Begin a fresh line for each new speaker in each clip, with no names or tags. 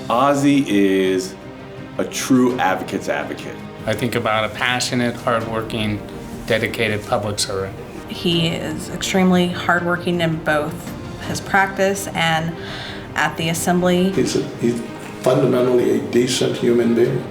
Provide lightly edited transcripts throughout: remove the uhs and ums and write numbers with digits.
Ozzie is a true advocate's advocate.
I think about a passionate, hardworking, dedicated public servant.
He is extremely hardworking in both his practice and at the assembly.
He's fundamentally a decent human being.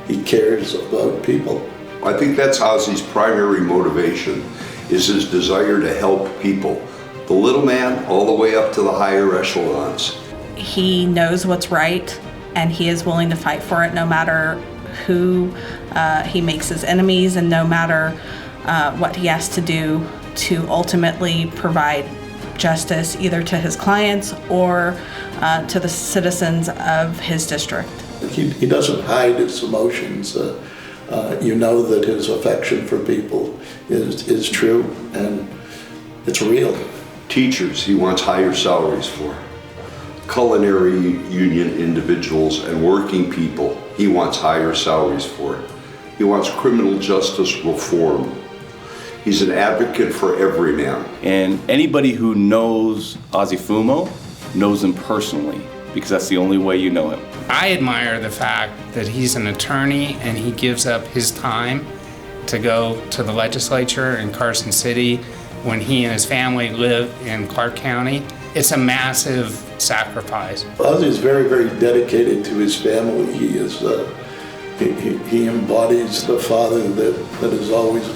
He cares about people.
I think that's Ozzie's primary motivation, is his desire to help people. The little man all the way up to the higher echelons.
He knows what's right, and he is willing to fight for it no matter who he makes his enemies and no matter what he has to do to ultimately provide justice either to his clients or to the citizens of his district.
He doesn't hide his emotions. You know that his affection for people is true and it's real.
Teachers, he wants higher salaries for. Culinary union individuals and working people, he wants higher salaries for. He wants criminal justice reform. He's an advocate for every man.
And anybody who knows Ozzie Fumo knows him personally, because that's the only way you know him.
I admire the fact that he's an attorney and he gives up his time to go to the legislature in Carson City when he and his family live in Clark County. It's a massive sacrifice.
Ozzie is very, very dedicated to his family. He is he embodies the father that is always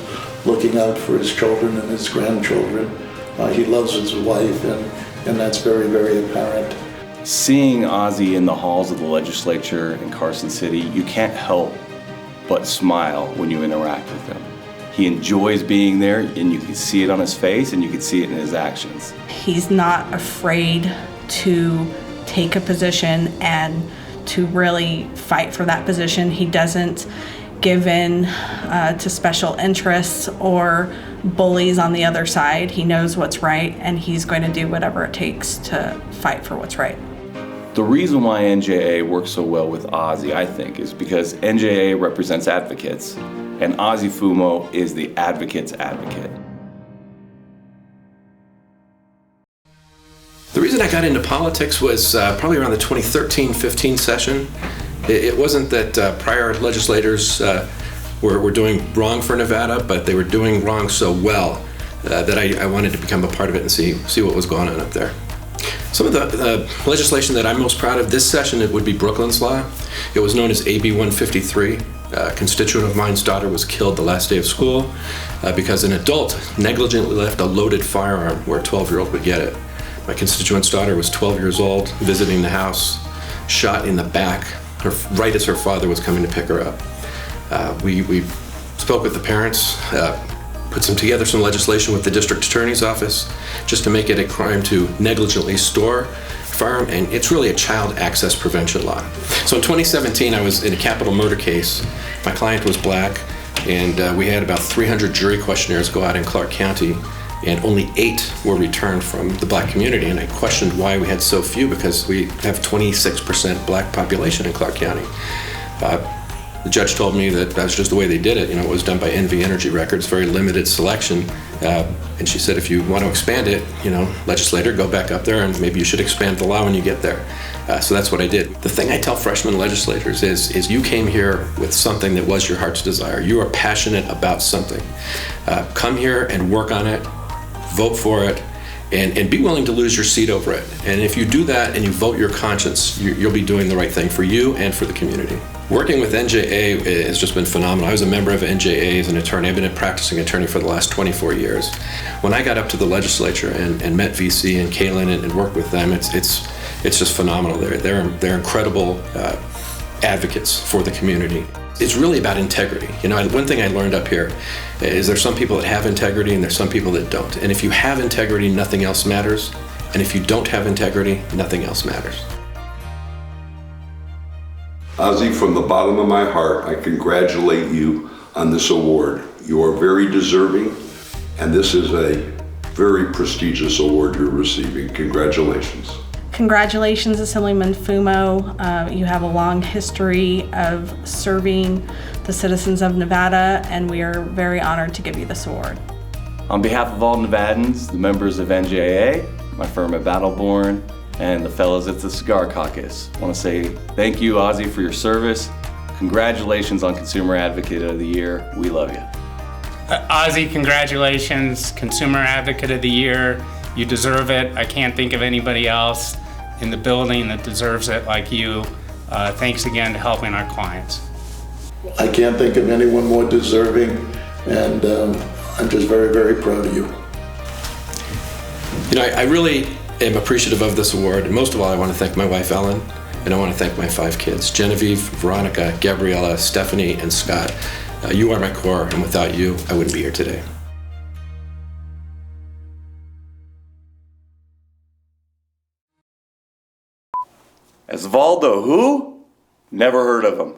looking out for his children and his grandchildren. He loves his wife, and that's very, very apparent.
Seeing Ozzie in the halls of the legislature in Carson City, you can't help but smile when you interact with him. He enjoys being there, and you can see it on his face, and you can see it in his actions.
He's not afraid to take a position and to really fight for that position. He doesn't give in to special interests or bullies on the other side. He knows what's right, and he's going to do whatever it takes to fight for what's right.
The reason why NJA works so well with Ozzie, I think, is because NJA represents advocates, and Ozzie Fumo is the advocate's advocate.
The reason I got into politics was probably around the 2013-15 session. It wasn't that prior legislators were doing wrong for Nevada, but they were doing wrong so well that I wanted to become a part of it and see what was going on up there. Some of the legislation that I'm most proud of this session, it would be Brooklyn's Law. It was known as AB 153. A constituent of mine's daughter was killed the last day of school because an adult negligently left a loaded firearm where a 12-year-old would get it. My constituent's daughter was 12 years old, visiting the house, shot in the back, right as her father was coming to pick her up. We spoke with the parents, put together some legislation with the district attorney's office just to make it a crime to negligently store a firearm, and it's really a child access prevention law. So in 2017, I was in a capital murder case. My client was black, and we had about 300 jury questionnaires go out in Clark County, and only 8 were returned from the black community. And I questioned why we had so few, because we have 26% black population in Clark County. The judge told me that that's just the way they did it. It was done by NV Energy Records, very limited selection. And she said, if you want to expand it, legislator, go back up there and maybe you should expand the law when you get there. So that's what I did. The thing I tell freshman legislators is you came here with something that was your heart's desire. You are passionate about something. Come here and work on it, vote for it, and be willing to lose your seat over it. And if you do that and you vote your conscience, you'll be doing the right thing for you and for the community. Working with NJA has just been phenomenal. I was a member of NJA as an attorney. I've been a practicing attorney for the last 24 years. When I got up to the legislature and met VC and Kaylin and worked with them, it's just phenomenal. They're incredible advocates for the community. It's really about integrity. One thing I learned up here is there's some people that have integrity and there's some people that don't. And if you have integrity, nothing else matters. And if you don't have integrity, nothing else matters.
Ozzie, from the bottom of my heart, I congratulate you on this award. You are very deserving, and this is a very prestigious award you're receiving. Congratulations.
Congratulations, Assemblyman Fumo. You have a long history of serving the citizens of Nevada, and we are very honored to give you this award.
On behalf of all Nevadans, the members of NJA, my firm at Battleborn, and the fellows at the Cigar Caucus. I want to say thank you, Ozzie, for your service. Congratulations on Consumer Advocate of the Year. We love you.
Ozzie, congratulations, Consumer Advocate of the Year. You deserve it. I can't think of anybody else in the building that deserves it like you. Thanks again to helping our clients.
I can't think of anyone more deserving, and I'm just very, very proud of you.
You know, I really am appreciative of this award, and most of all, I want to thank my wife, Ellen, and I want to thank my 5 kids, Genevieve, Veronica, Gabriella, Stephanie, and Scott. You are my core, and without you, I wouldn't be here today.
Osvaldo who? Never heard of him.